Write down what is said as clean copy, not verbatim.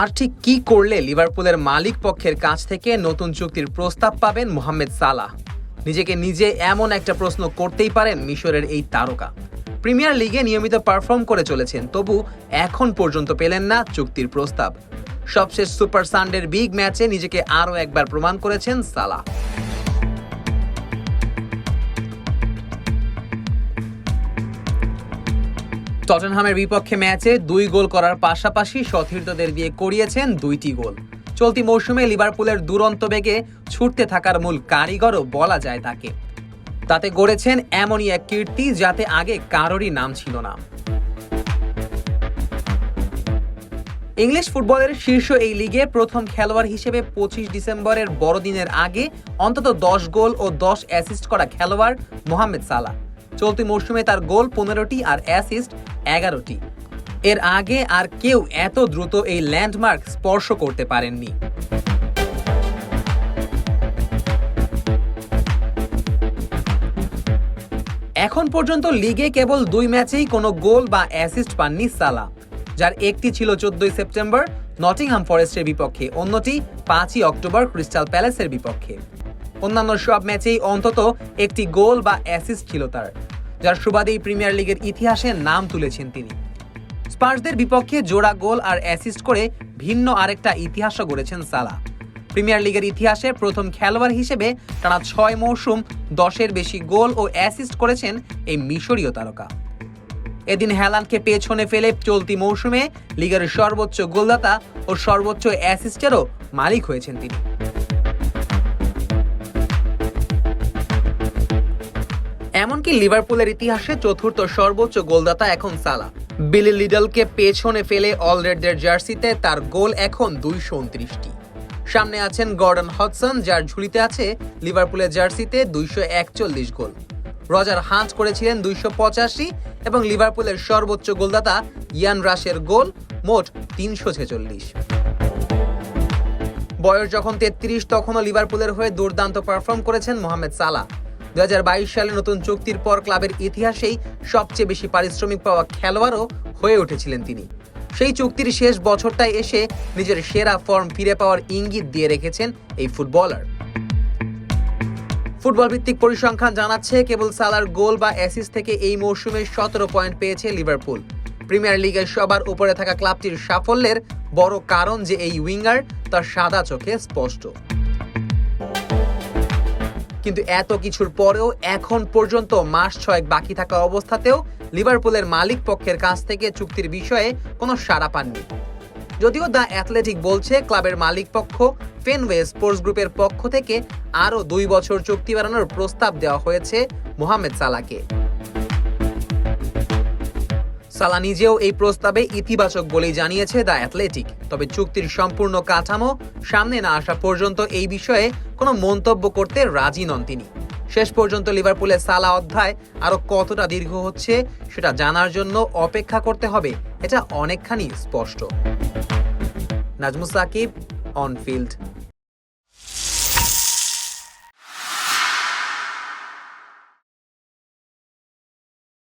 আর ঠিক কি করলে লিভারপুলের মালিক পক্ষের কাছ থেকে নতুন চুক্তির প্রস্তাব পাবেন মোহাম্মদ সালাহ? নিজেকে নিজে এমন একটা প্রশ্ন করতেই পারেন মিশরের এই তারকা। প্রিমিয়ার লিগে নিয়মিত পারফর্ম করে চলেছেন, তবু এখন পর্যন্ত পেলেন না চুক্তির প্রস্তাব। সবশেষ সুপার সানডের বিগ ম্যাচে নিজেকে আরও একবার প্রমাণ করেছেন সালাহ। টটেনহামের বিপক্ষে ম্যাচে 2 গোল করার পাশাপাশি সতীর্থদের দিয়ে করিয়েছেন 2টি গোল। চলতি মৌসুমে লিভারপুলের দুরন্ত বেগে ছুটতে থাকার মূল কারিগরও বলা যায় তাকে। তাতে গড়েছেন এমনই এক কীর্তি যাতে আগে কারোরই নাম ছিল না। ইংলিশ ফুটবলের শীর্ষ এই লিগে প্রথম খেলোয়াড় হিসেবে 25 ডিসেম্বরের বড়দিনের আগে অন্তত 10 গোল ও 10 অ্যাসিস্ট করা খেলোয়াড় মোহাম্মদ সালাহ। চলতি মৌসুমে তার গোল 15টি আর অ্যাসিস্ট 11টি। এর আগে আর কেউ এত দ্রুত এই ল্যান্ডমার্ক স্পর্শ করতে পারেননি। এখন পর্যন্ত লিগে কেবল 2 ম্যাচেই কোনো গোল বা অ্যাসিস্ট পাননি সালাহ, যার একটি ছিল 14 সেপ্টেম্বর নটিংহাম ফরেস্টের বিপক্ষে, অন্যটি 5 অক্টোবর ক্রিস্টাল প্যালেসের বিপক্ষে। অন্যান্য সব ম্যাচেই অন্তত একটি গোল বা অ্যাসিস্ট ছিল তার, যার সুবাদেই প্রিমিয়ার লিগের ইতিহাসে নাম তুলেছেন তিনি। স্পার্সদের বিপক্ষে জোড়া গোল আর অ্যাসিস্ট করে ভিন্ন আরেকটা ইতিহাসও গড়েছেন সালাহ। প্রিমিয়ার লিগের ইতিহাসে প্রথম খেলোয়াড় হিসেবে টানা 6 মৌসুম 10-এর বেশি গোল ও অ্যাসিস্ট করেছেন এই মিশরীয় তারকা। এদিন হ্যালান্ডকে পেছনে ফেলে চলতি মৌসুমে লিগের সর্বোচ্চ গোলদাতা ও সর্বোচ্চ অ্যাসিস্টেরও মালিক হয়েছেন তিনি। এমনকি লিভারপুলের ইতিহাসে চতুর্থ সর্বোচ্চ গোলদাতা এখন সালাহ। বিলি লিডলকে পেছনে ফেলে অলরেডদের জার্সিতে তার গোল এখন 229টি। সামনে আছেন গর্ডন হডসন, যার ঝুলিতে আছে লিভারপুলের জার্সিতে 241 গোল। রজার হান্ট করেছিলেন 285 এবং লিভারপুলের সর্বোচ্চ গোলদাতা ইয়ান রাশের গোল মোট 346। বয়স যখন 33, তখনও লিভারপুলের হয়ে দুর্দান্ত পারফর্ম করেছেন মোহাম্মদ সালাহ। 2022 সালে নতুন চুক্তির পর ক্লাবের ইতিহাসেই সবচেয়ে বেশি পারিশ্রমিক পাওয়া খেলোয়াড়ও হয়ে উঠেছিলেন তিনি। সেই চুক্তির শেষ বছরটায় এসে নিজের সেরা ফর্ম ফিরে পাওয়ার ইঙ্গিত দিয়ে রেখেছেন এই ফুটবলার। ফুটবল ভিত্তিক পরিসংখ্যান জানাচ্ছে কেবল সালাহর গোল বা অ্যাসিস্ট থেকে এই মৌসুমে 17 পয়েন্ট পেয়েছে লিভারপুল। প্রিমিয়ার লিগের সবার উপরে থাকা ক্লাবটির সাফল্যের বড় কারণ যে এই উইঙ্গার তার সাদা চোখে স্পষ্ট। কিন্তু এত কিছুর পরেও এখন পর্যন্ত মাস 6 বাকি থাকা অবস্থাতেও লিভারপুলের মালিক পক্ষের কাছ থেকে চুক্তির বিষয়ে কোনো সাড়া পাননি। যদিও দ্য অ্যাথলেটিক বলছে ক্লাবের মালিক পক্ষ ফেনওয়ে স্পোর্টস গ্রুপের পক্ষ থেকে আরও 2 বছর চুক্তি বাড়ানোর প্রস্তাব দেওয়া হয়েছে মোহাম্মদ সালাহকে। সালাহ নিজেও এই প্রস্তাবে ইতিবাচক বলেই জানিয়েছে দ্য অ্যাথলেটিক। তবে চুক্তির সম্পূর্ণ কাঠামো সামনে না আসা পর্যন্ত এই বিষয়ে কোনো মন্তব্য করতে রাজি নন তিনি। শেষ পর্যন্ত লিভারপুলের সালাহ অধ্যায় আরো কতটা দীর্ঘ হচ্ছে সেটা জানার জন্য অপেক্ষা করতে হবে, এটা অনেকখানি স্পষ্ট। Nazmus Sakib, on field.